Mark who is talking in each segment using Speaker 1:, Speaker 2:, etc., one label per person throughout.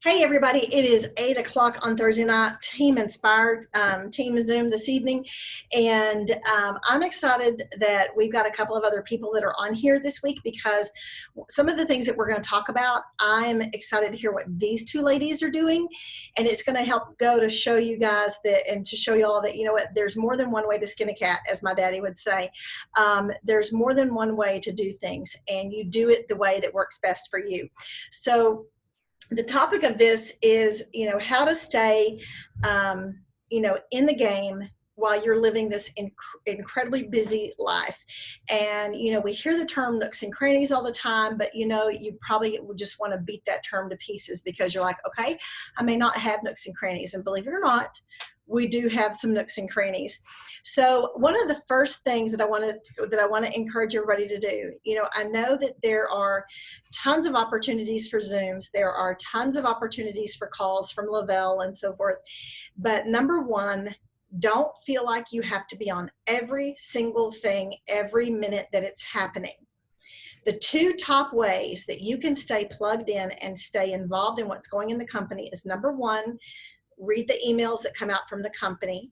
Speaker 1: Hey everybody, it is 8 o'clock on Thursday night, Team Inspired, Team Zoom this evening. And I'm excited that we've got a couple of other people that are on here this week because some of the things that we're going to talk about, I'm excited to hear what these two ladies are doing. And it's going to help go to show you guys that, and to show you all that, you know what, there's more than one way to skin a cat, as my daddy would say. There's more than one way to do things, and you do it the way that works best for you. So the topic of this is, how to stay, in the game while you're living this incredibly busy life. And, we hear the term nooks and crannies all the time, but, you probably would just want to beat that term to pieces because you're like, okay, I may not have nooks and crannies. And believe it or not, we do have some nooks and crannies. So one of the first things that I want to encourage everybody to do, I know that there are tons of opportunities for Zooms. There are tons of opportunities for calls from Lavelle and so forth. But number one, don't feel like you have to be on every single thing every minute that it's happening. The two top ways that you can stay plugged in and stay involved in what's going in the company is number one, read the emails that come out from the company.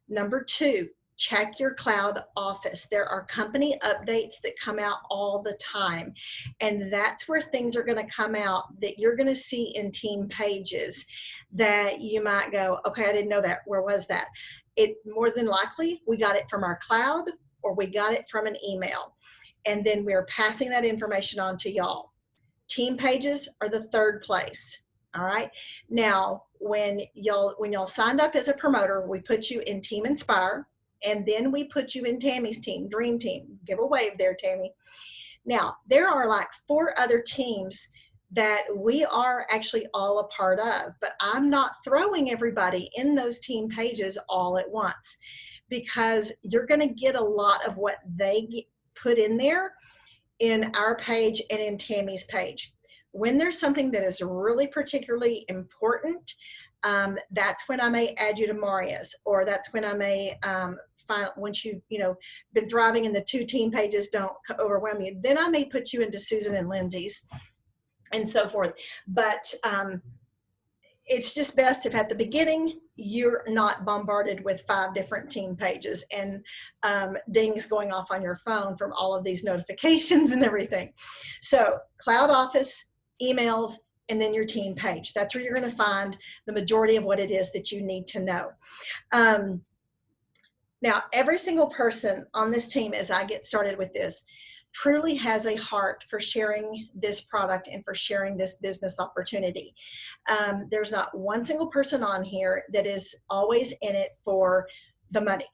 Speaker 1: Number two, check your cloud office. There are company updates that come out all the time. And that's where things are going to come out that you're going to see in team pages that you might go, okay, I didn't know that. Where was that? It more than likely, we got it from our cloud or we got it from an email. And then we're passing that information on to y'all. Team pages are the third place. All right. Now, when y'all signed up as a promoter, we put you in Team Inspire, and then we put you in Tammy's team, Dream Team. Give a wave there, Tammy. Now, there are like 4 other teams that we are actually all a part of, but I'm not throwing everybody in those team pages all at once because you're going to get a lot of what they put in there in our page and in Tammy's page. When there's something that is really particularly important, that's when I may add you to Maria's, or that's when I may find, once you've been thriving and the 2 team pages don't overwhelm you, then I may put you into Susan and Lindsay's and so forth. But it's just best if at the beginning you're not bombarded with 5 different team pages and dings going off on your phone from all of these notifications and everything. So Cloud Office, emails, and then your team page. That's where you're going to find the majority of what it is that you need to know. Now, every single person on this team, as I get started with this, truly has a heart for sharing this product and for sharing this business opportunity. There's not one single person on here that is always in it for the money.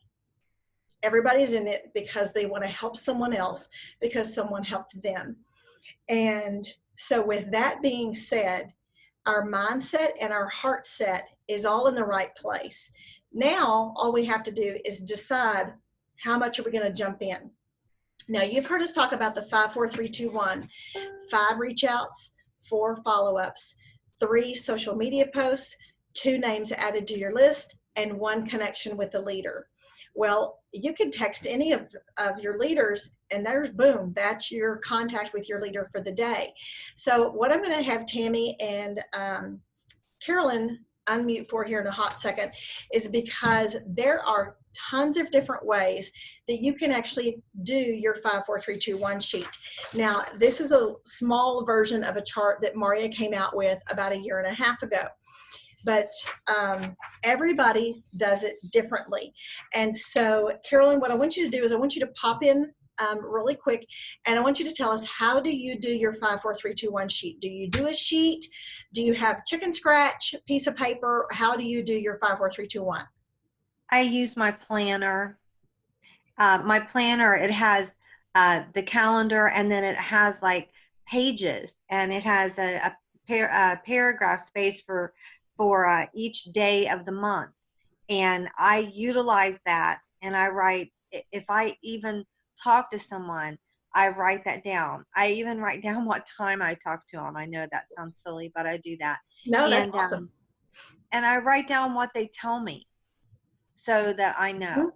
Speaker 1: Everybody's in it because they want to help someone else because someone helped them. And so with that being said, our mindset and our heart set is all in the right place. Now, all we have to do is decide how much are we going to jump in. Now, you've heard us talk about the 5, 4, 3, 2, 1. 5 reach outs, 4 follow-ups, 3 social media posts, 2 names added to your list, and 1 connection with the leader. Well, you can text any of your leaders, and there's, boom, that's your contact with your leader for the day. So what I'm going to have Tammy and Carolyn unmute for here in a hot second is because there are tons of different ways that you can actually do your 5, 4, 3, 2, 1 sheet. Now, this is a small version of a chart that Maria came out with about 1.5 years ago. But everybody does it differently. And so, Carolyn, what I want you to do is I want you to pop in really quick, and I want you to tell us, how do you do your 5, 4, 3, 2, 1 sheet? Do you do a sheet? Do you have chicken scratch, piece of paper? How do you do your 5, 4, 3, 2, 1?
Speaker 2: I use my planner. It has the calendar, and then it has like pages, and it has a paragraph space for each day of the month. And I utilize that, and I write, if I even talk to someone, I write that down. I even write down what time I talk to them. I know that sounds silly, but I do that.
Speaker 1: No, that's awesome.
Speaker 2: And I write down what they tell me so that I know.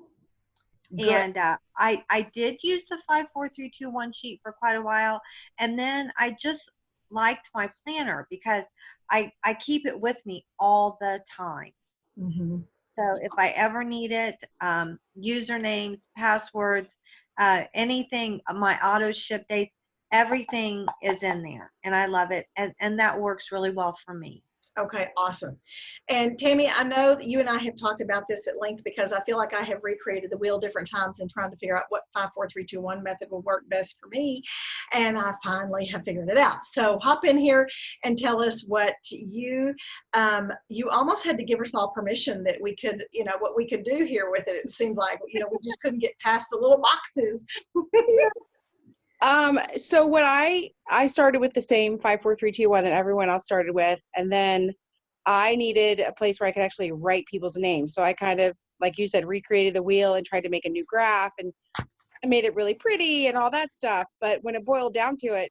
Speaker 2: Good. And I did use the 5, 4, 3, 2, 1 sheet for quite a while, and then I just liked my planner because I keep it with me all the time.
Speaker 1: Mm-hmm.
Speaker 2: So if I ever need it, usernames, passwords, anything, my auto ship dates, everything is in there, and I love it, and that works really well for me.
Speaker 1: Okay, awesome. And Tammy, I know that you and I have talked about this at length because I feel like I have recreated the wheel different times and trying to figure out what 5 4 3 2 1 method will work best for me. And I finally have figured it out. So hop in here and tell us what you almost had to give us all permission that we could, what we could do here with it. It seemed like, we just couldn't get past the little boxes.
Speaker 3: So what I started with the same 5 4 3 2 1 that everyone else started with, and then I needed a place where I could actually write people's names. So I kind of, like you said, recreated the wheel and tried to make a new graph, and I made it really pretty and all that stuff. But when it boiled down to it,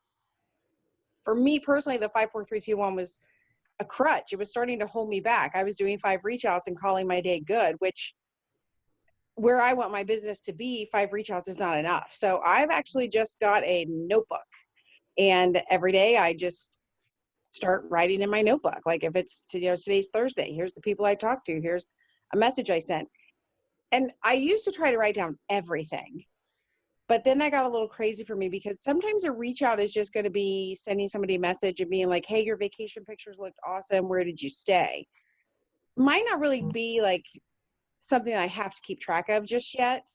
Speaker 3: for me personally, the 5 4 3 2 1 was a crutch. It was starting to hold me back. I was doing 5 reach outs and calling my day good, which where I want my business to be, 5 reach outs is not enough. So I've actually just got a notebook, and every day I just start writing in my notebook. Like if it's, today's Thursday, here's the people I talked to, here's a message I sent. And I used to try to write down everything, but then that got a little crazy for me because sometimes a reach out is just going to be sending somebody a message and being like, hey, your vacation pictures looked awesome. Where did you stay? Might not really be like something I have to keep track of just yet.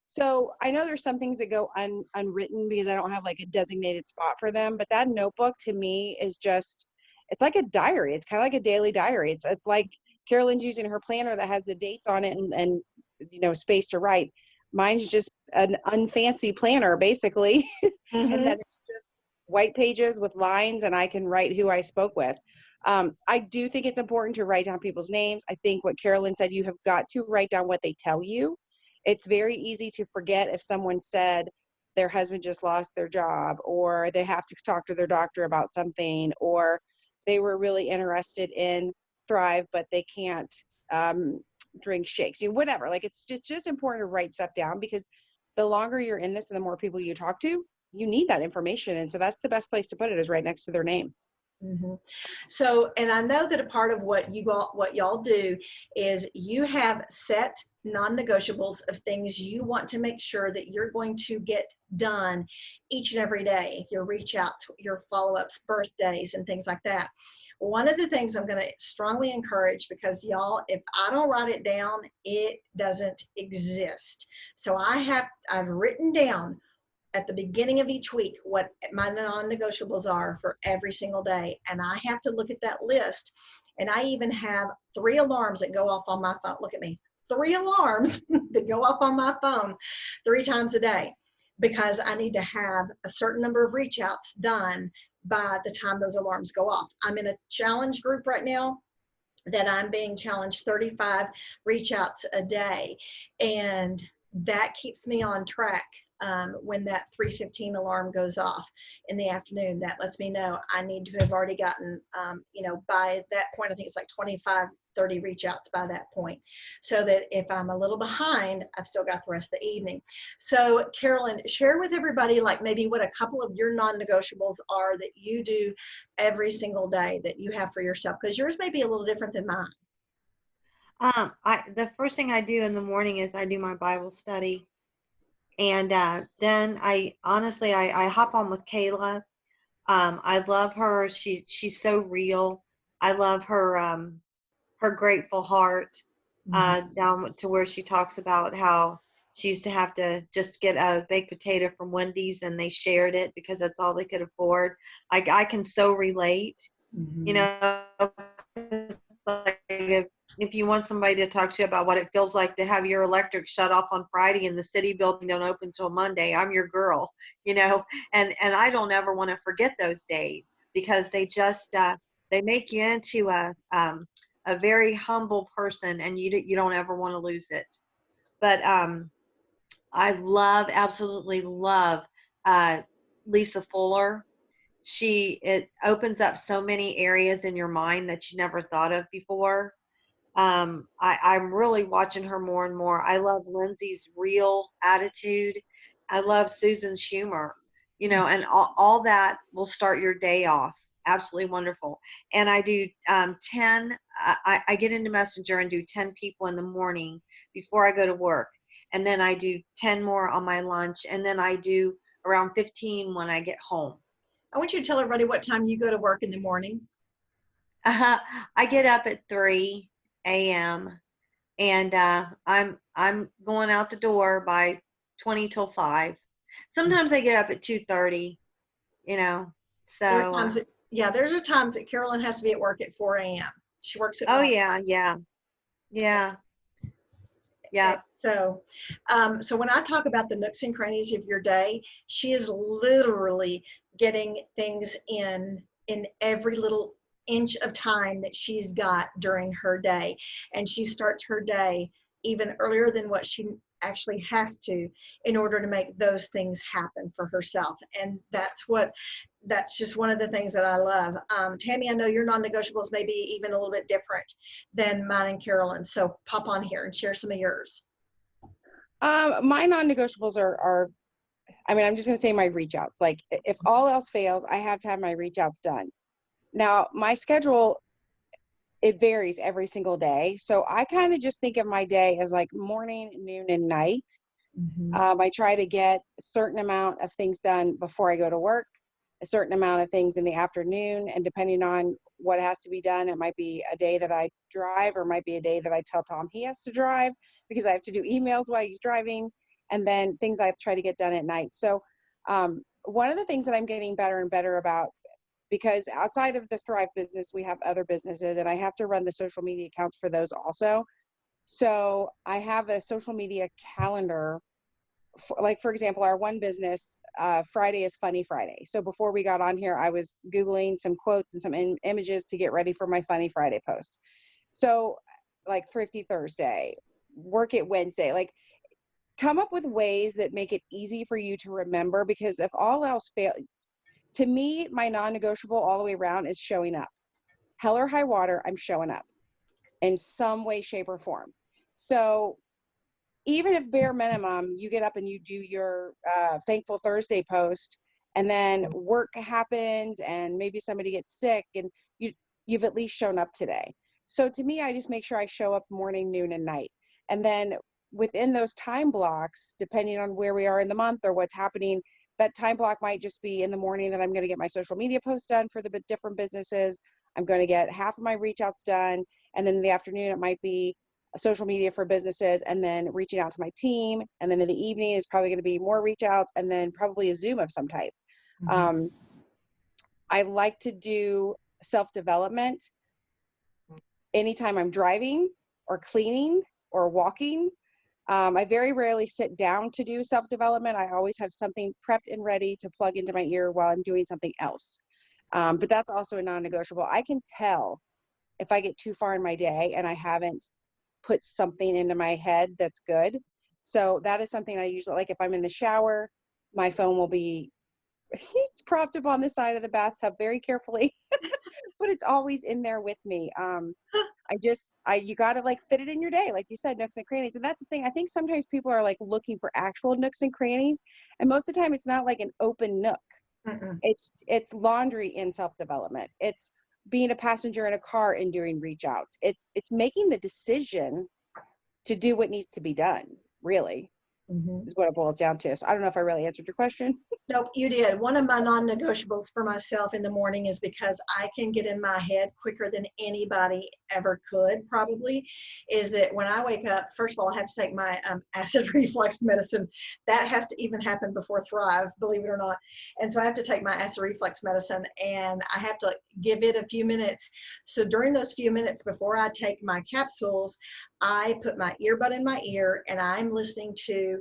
Speaker 3: So I know there's some things that go unwritten because I don't have like a designated spot for them, but that notebook to me is just, it's like a diary. It's kind of like a daily diary. It's like Carolyn's using her planner that has the dates on it and space to write. Mine's just an unfancy planner basically. And then it's just white pages with lines and I can write who I spoke with. I do think it's important to write down people's names. I think what Carolyn said, you have got to write down what they tell you. It's very easy to forget if someone said their husband just lost their job, or they have to talk to their doctor about something, or they were really interested in Thrive, but they can't drink shakes, whatever. Like it's just important to write stuff down because the longer you're in this and the more people you talk to, you need that information. And so that's the best place to put it, is right next to their name.
Speaker 1: Mm-hmm. So, and I know that a part of what y'all do is you have set non-negotiables of things you want to make sure that you're going to get done each and every day, your reach outs, your follow-ups, birthdays, and things like that. One of the things I'm going to strongly encourage, because y'all, if I don't write it down, it doesn't exist. So I've written down at the beginning of each week what my non-negotiables are for every single day, and I have to look at that list. And I even have 3 alarms that go off on my phone. Look at me, 3 alarms that go off on my phone 3 times a day, because I need to have a certain number of reach outs done by the time those alarms go off. I'm in a challenge group right now that I'm being challenged 35 reach outs a day, and that keeps me on track. When that 3:15 alarm goes off in the afternoon, that lets me know I need to have already gotten, by that point, I think it's like 25, 30 reach outs by that point, so that if I'm a little behind, I've still got the rest of the evening. So Carolyn, share with everybody like maybe what a couple of your non-negotiables are that you do every single day that you have for yourself, because yours may be a little different than mine.
Speaker 2: The first thing I do in the morning is I do my Bible study. And then I honestly, I hop on with Kayla. I love her. She's so real. I love her grateful heart, down to where she talks about how she used to have to just get a baked potato from Wendy's and they shared it because that's all they could afford. I can so relate, you know, like if you want somebody to talk to you about what it feels like to have your electric shut off on Friday and the city building don't open till Monday, I'm your girl, and I don't ever want to forget those days because they just they make you into a very humble person, and you don't ever want to lose it. But I absolutely love Lisa Fuller. It opens up so many areas in your mind that you never thought of before. I'm really watching her more and more. I love Lindsay's real attitude. I love Susan's humor, and all that will start your day off. absolutely wonderful. And I do 10, I get into Messenger and do 10 people in the morning before I go to work. And then I do 10 more on my lunch. And then I do around 15 when I get home.
Speaker 1: I want you to tell everybody what time you go to work in the morning.
Speaker 2: I get up at 3 a.m. and I'm going out the door by 20 till 5. Sometimes I get up at 2:30, you know.
Speaker 1: There are
Speaker 2: So
Speaker 1: times that, yeah, there's times that Carolyn has to be at work at 4 a.m. She works at
Speaker 2: oh
Speaker 1: Walmart.
Speaker 2: yeah.
Speaker 1: Okay, so when I talk about the nooks and crannies of your day, she is literally getting things in every little inch of time that she's got during her day. And she starts her day even earlier than what she actually has to in order to make those things happen for herself. And that's just one of the things that I love. Tammy, I know your non-negotiables may be even a little bit different than mine and Carolyn. So pop on here and share some of yours.
Speaker 3: My non-negotiables are, I mean, I'm just going to say my reach outs. Like if all else fails, I have to have my reach outs done. Now, my schedule, it varies every single day. So I kind of just think of my day as like morning, noon, and night. I try to get a certain amount of things done before I go to work, a certain amount of things in the afternoon, and depending on what has to be done, it might be a day that I drive, or it might be a day that I tell Tom he has to drive because I have to do emails while he's driving, and then things I try to get done at night. So one of the things that I'm getting better and better about, because outside of the Thrive business, we have other businesses, and I have to run the social media accounts for those also. So I have a social media calendar. Like, for example, our one business, Friday is Funny Friday. So before we got on here, I was Googling some quotes and some images to get ready for my Funny Friday post. So like Thrifty Thursday, Work It Wednesday, like come up with ways that make it easy for you to remember, because if all else fails, to me, my non-negotiable all the way around is showing up. Hell or high water, I'm showing up in some way, shape, or form. So even if bare minimum, you get up and you do your Thankful Thursday post, and then work happens and maybe somebody gets sick, and you've at least shown up today. So to me, I just make sure I show up morning, noon, and night. And then within those time blocks, depending on where we are in the month or what's happening, that time block might just be in the morning that I'm going to get my social media posts done for the different businesses. I'm going to get half of my reach outs done. And then in the afternoon, it might be social media for businesses, and then reaching out to my team. And then in the evening is probably going to be more reach outs, and then probably a Zoom of some type. I like to do self-development anytime I'm driving or cleaning or walking. I very rarely sit down to do self-development. I always have something prepped and ready to plug into my ear while I'm doing something else. But that's also a non-negotiable. I can tell if I get too far in my day and I haven't put something into my head that's good. So that is something I usually, like if I'm in the shower, my phone will be, it's propped up on the side of the bathtub very carefully, but it's always in there with me. You got to like fit it in your day. Like you said, nooks and crannies. And that's the thing. I think sometimes people are like looking for actual nooks and crannies. And most of the time it's not like an open nook. It's laundry in self-development. It's being a passenger in a car and doing reach outs. It's making the decision to do what needs to be done, really, is what it boils down to. So I don't know if I really answered your question.
Speaker 1: Nope, you did. One of my non-negotiables for myself in the morning is because I can get in my head quicker than anybody ever could, probably, is that when I wake up, first of all, I have to take my acid reflux medicine. That has to even happen before Thrive, believe it or not. And so I have to take my acid reflux medicine, and I have to give it a few minutes. So during those few minutes before I take my capsules, I put my earbud in my ear and I'm listening to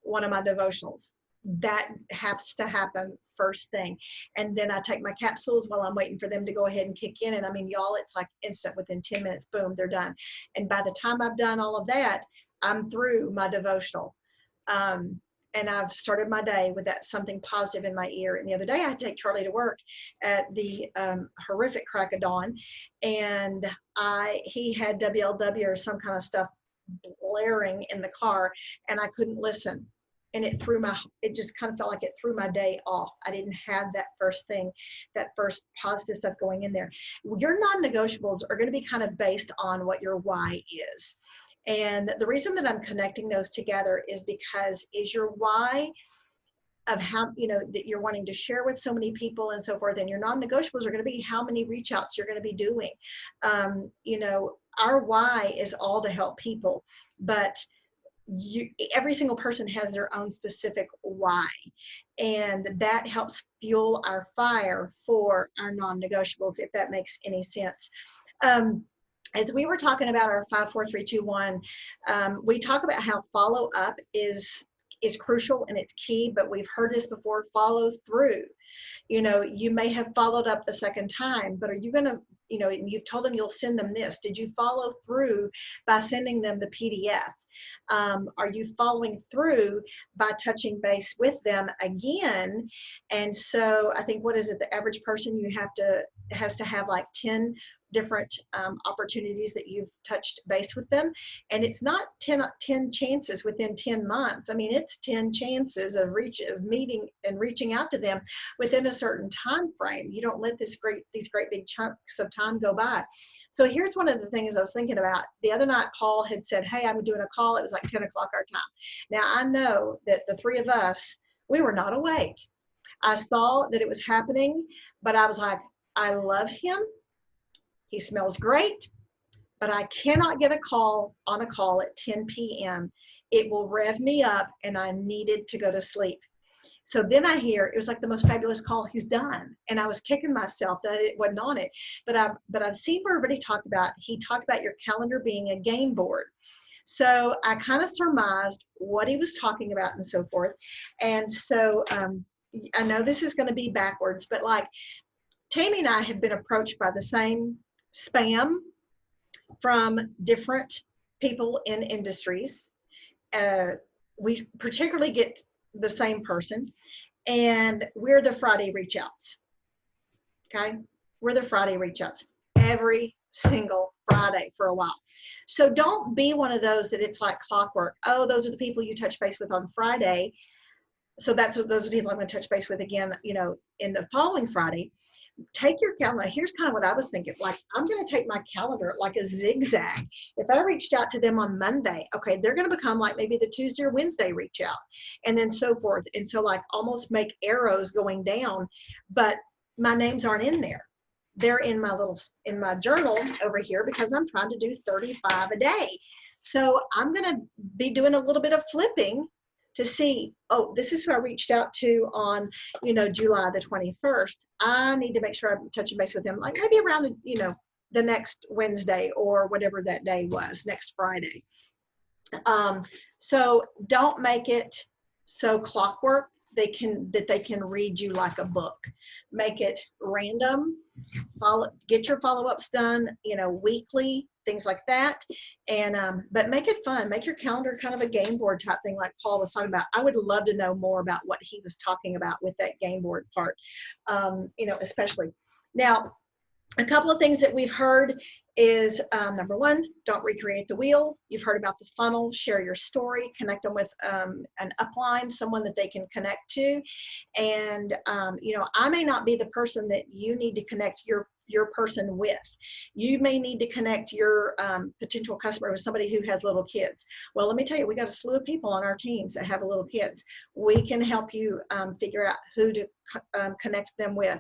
Speaker 1: one of my devotionals. That has to happen first thing. And then I take my capsules while I'm waiting for them to go ahead and kick in. And I mean, y'all, it's like instant. Within 10 minutes, boom, they're done. And by the time I've done all of that, I'm through my devotional. And I've started my day with that something positive in my ear. And the other day I had to take Charlie to work at the horrific crack of dawn. And he had WLW or some kind of stuff blaring in the car, and I couldn't listen. and it just kind of felt like it threw my day off. I didn't have that first thing, that first positive stuff going in there. Your non-negotiables are going to be kind of based on what your why is. And the reason that I'm connecting those together is because is your why of how, that you're wanting to share with so many people and so forth, and your non-negotiables are going to be how many reach outs you're going to be doing. Our why is all to help people, but every single person has their own specific why, and that helps fuel our fire for our non-negotiables, if that makes any sense. As we were talking about our 5, 4, 3, 2, 1, we talk about how follow up is crucial and it's key, but we've heard this before, follow through. You may have followed up the second time, but are you going to, you've told them you'll send them this. Did you follow through by sending them the PDF? Are you following through by touching base with them again? And so I think, what is it? The average person has to have like 10 different opportunities that you've touched base with them. And it's not 10 chances within 10 months. I mean, it's 10 chances of meeting and reaching out to them within a certain time frame. You don't let these great big chunks of time go by. So here's one of the things I was thinking about. The other night, Paul had said, hey, I'm doing a call. It was like 10 o'clock our time. Now, I know that the three of us, we were not awake. I saw that it was happening, but I was like, I love him. He smells great, but I cannot get on a call at 10 p.m. It will rev me up, and I needed to go to sleep. So then I hear, it was like the most fabulous call he's done. And I was kicking myself that it wasn't on it. But I've seen where everybody he talked about your calendar being a game board. So I kind of surmised what he was talking about and so forth. And so I know this is going to be backwards, but like Tammy and I have been approached by the same spam from different people in industries. We particularly get the same person, and we're the Friday reach outs. Okay, we're the Friday reach outs every single Friday for a while. So don't be one of those that it's like clockwork. Oh, those are the people you touch base with on Friday, so those are the people I'm going to touch base with again, in the following Friday. Take your calendar. Here's kind of what I was thinking. Like, I'm going to take my calendar like a zigzag. If I reached out to them on Monday, okay, they're going to become like maybe the Tuesday or Wednesday reach out, and then so forth. And so like almost make arrows going down, but my names aren't in there. They're in my journal over here because I'm trying to do 35 a day. So I'm going to be doing a little bit of flipping to see, oh, this is who I reached out to on, July the 21st. I need to make sure I'm touching base with them, like maybe around the next Wednesday or whatever that day was, next Friday. So don't make it so clockwork that they can read you like a book. Make it random. Get your follow-ups done, weekly, things like that. And but make it fun. Make your calendar kind of a game board type thing, like Paul was talking about. I would love to know more about what he was talking about with that game board part, especially. Now, a couple of things that we've heard is, number one, don't recreate the wheel. You've heard about the funnel. Share your story. Connect them with an upline, someone that they can connect to. And, I may not be the person that you need to connect your person with. You may need to connect your potential customer with somebody who has little kids. Well, let me tell you, we got a slew of people on our teams that have little kids. We can help you figure out who to connect them with.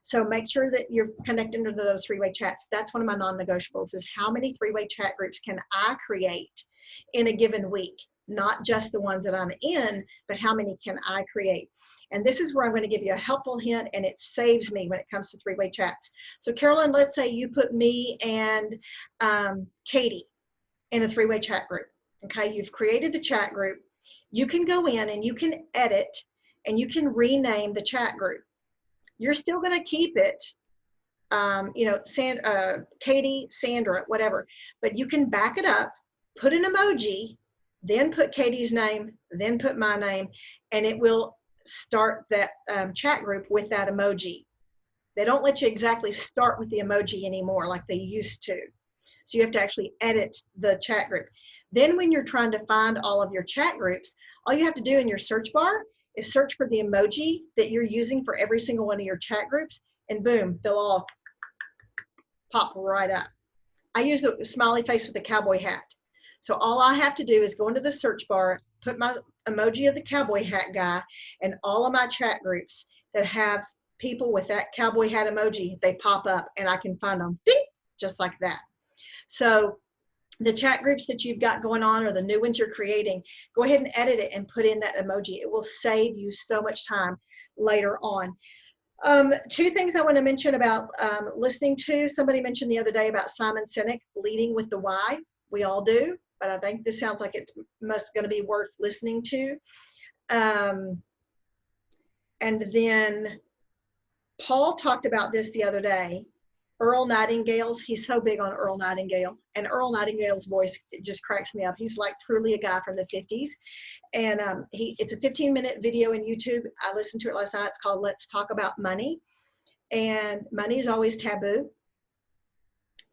Speaker 1: So make sure that you're connecting to those three-way chats. That's one of my non-negotiables, is how many three-way chat groups can I create in a given week? Not just the ones that I'm in, but how many can I create? And this is where I'm going to give you a helpful hint, and it saves me when it comes to three-way chats. So Carolyn, let's say you put me and Katie in a three-way chat group. Okay, you've created the chat group. You can go in and you can edit and you can rename the chat group. You're still going to keep it, Katie, Sandra, whatever, but you can back it up, put an emoji, then put Katie's name, then put my name, and it will start that chat group with that emoji. They don't let you exactly start with the emoji anymore like they used to. So you have to actually edit the chat group. Then when you're trying to find all of your chat groups, All you have to do in your search bar is search for the emoji that you're using for every single one of your chat groups, and boom, they'll all pop right up. I use the smiley face with the cowboy hat. So all I have to do is go into the search bar, put my emoji of the cowboy hat guy, and all of my chat groups that have people with that cowboy hat emoji, they pop up and I can find them, ding, just like that. So the chat groups that you've got going on or the new ones you're creating, go ahead and edit it and put in that emoji. It will save you so much time later on. Two things I want to mention about listening to. Somebody mentioned the other day about Simon Sinek, leading with the why. We all do, but I think this sounds like it's going to be worth listening to. And then Paul talked about this the other day. Earl Nightingale's, he's so big on Earl Nightingale, and Earl Nightingale's voice, it just cracks me up. He's like truly a guy from the 50s. And it's a 15-minute video in YouTube. I listened to it last night. It's called Let's Talk About Money. And money is always taboo.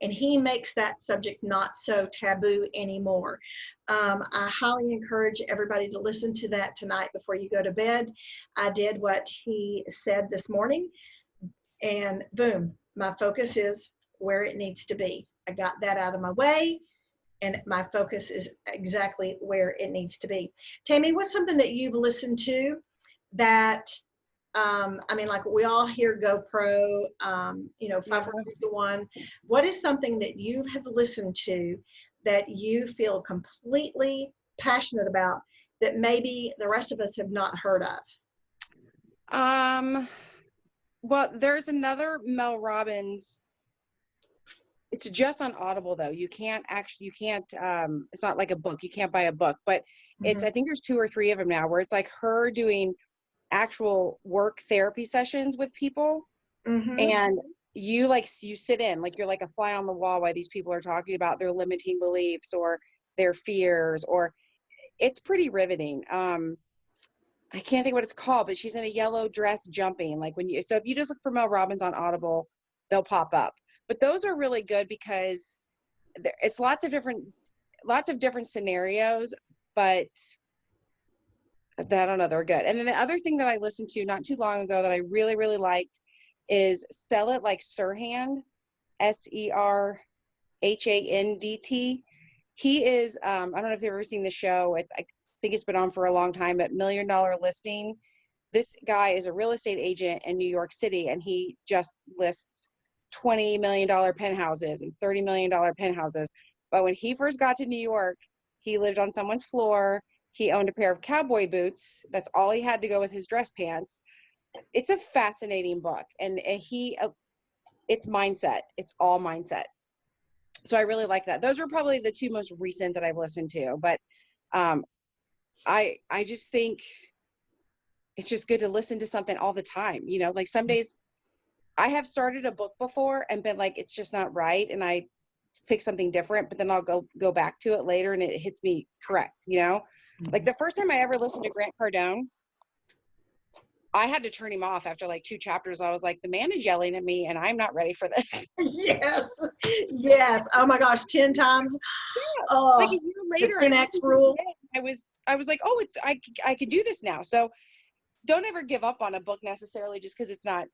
Speaker 1: And he makes that subject not so taboo anymore. I highly encourage everybody to listen to that tonight before you go to bed. I did what he said this morning, and boom, my focus is where it needs to be. I got that out of my way, and my focus is exactly where it needs to be. Tammy, what's something that you've listened to that, I mean, like we all hear GoPro, 5, 4, 3, 2, 1. What is something that you have listened to that you feel completely passionate about that maybe the rest of us have not heard of?
Speaker 3: Well, there's another Mel Robbins. It's just on Audible though. It's not like a book. You can't buy a book, but it's, I think there's 2 or 3 of them now where it's like her doing actual work therapy sessions with people. And you sit in, like you're like a fly on the wall while these people are talking about their limiting beliefs or their fears, or it's pretty riveting. I can't think what it's called, but she's in a yellow dress jumping. So if you just look for Mel Robbins on Audible, they'll pop up. But those are really good because it's lots of different scenarios, but I don't know, they're good. And then the other thing that I listened to not too long ago that I really, really liked is Sell It Like Sirhan, Serhandt. He is, I don't know if you've ever seen the show. I think it's been on for a long time, but $1 Million Listing. This guy is a real estate agent in New York City, and he just lists $20 million penthouses and $30 million penthouses. But when he first got to New York, he lived on someone's floor. He owned a pair of cowboy boots. That's all he had to go with his dress pants. It's a fascinating book, and it's mindset. It's all mindset. So I really like that. Those are probably the 2 most recent that I've listened to. But I just think it's just good to listen to something all the time. Like some days I have started a book before and been like, it's just not right, and I pick something different, but then I'll go back to it later and it hits me correct. Like the first time I ever listened to Grant Cardone, I had to turn him off after like 2 chapters. I was like, the man is yelling at me and I'm not ready for this.
Speaker 1: Yes. Oh my gosh, 10 times.
Speaker 3: Yeah. Like a year later,
Speaker 1: the 10X rule.
Speaker 3: I was like, oh, I could do this now. So don't ever give up on a book necessarily just because it's not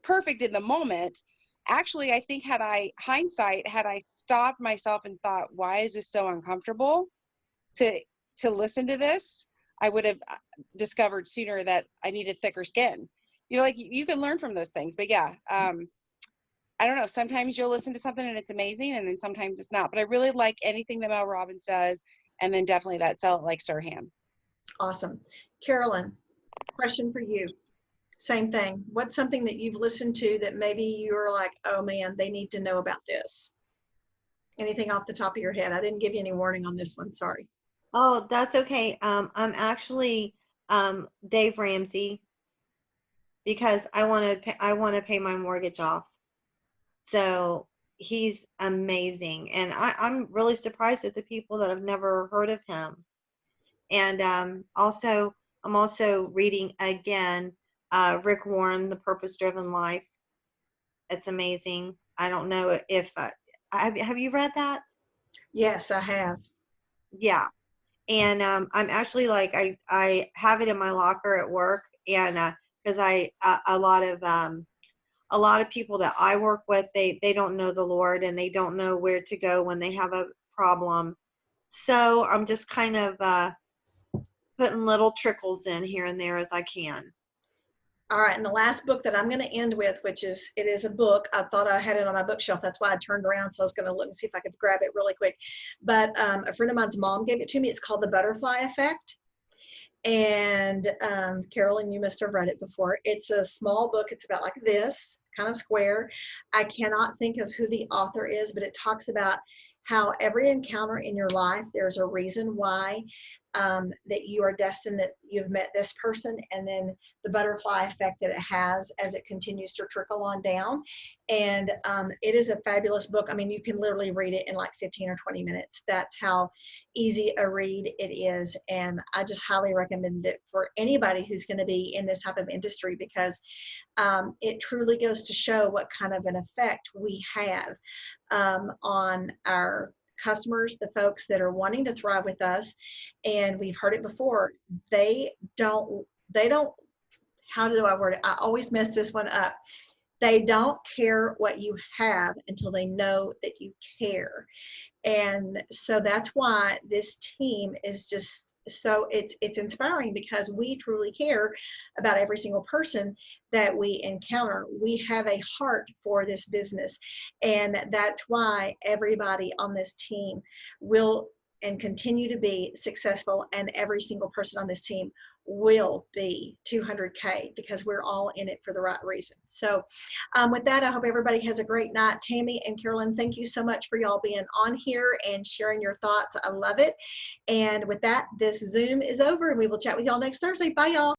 Speaker 3: perfect in the moment. Actually, I think had I stopped myself and thought, why is this so uncomfortable to listen to this, I would have discovered sooner that I needed thicker skin. Like you can learn from those things. But yeah, I don't know. Sometimes you'll listen to something and it's amazing, and then sometimes it's not. But I really like anything that Mel Robbins does, and then definitely that Sell It Like Sirhan.
Speaker 1: Awesome. Carolyn, question for you. Same thing. What's something that you've listened to that maybe you're like, oh man, they need to know about this? Anything off the top of your head? I didn't give you any warning on this one. Sorry.
Speaker 2: Oh, that's okay. I'm actually Dave Ramsey, because I want to pay my mortgage off. So he's amazing, and I'm really surprised at the people that have never heard of him. And I'm also reading again Rick Warren, The Purpose Driven Life. It's amazing. I don't know if have you read that?
Speaker 1: Yes, I have.
Speaker 2: Yeah. And I'm actually like I have it in my locker at work, and because a lot of people that I work with, they don't know the Lord, and they don't know where to go when they have a problem. So I'm just kind of putting little trickles in here and there as I can.
Speaker 1: All right, and the last book that I'm going to end with, it is a book. I thought I had it on my bookshelf. That's why I turned around. So I was going to look and see if I could grab it really quick. But a friend of mine's mom gave it to me. It's called The Butterfly Effect. And Carolyn, you must have read it before. It's a small book. It's about like this, kind of square. I cannot think of who the author is, but it talks about how every encounter in your life, there's a reason why that you are destined, that you've met this person, and then the butterfly effect that it has as it continues to trickle on down. And it is a fabulous book. I mean, you can literally read it in like 15 or 20 minutes. That's how easy a read it is. And I just highly recommend it for anybody who's going to be in this type of industry, because it truly goes to show what kind of an effect we have on our customers, the folks that are wanting to thrive with us. And we've heard it before. They don't, how do I word it? I always mess this one up. They don't care what you have until they know that you care. And so that's why this team is just so it's inspiring, because we truly care about every single person that we encounter. We have a heart for this business, and that's why everybody on this team will and continue to be successful, and every single person on this team will be 200K, because we're all in it for the right reason. So with that, I hope everybody has a great night. Tammy and Carolyn, thank you so much for y'all being on here and sharing your thoughts. I love it. And with that, this Zoom is over, and we will chat with y'all next Thursday. Bye, y'all.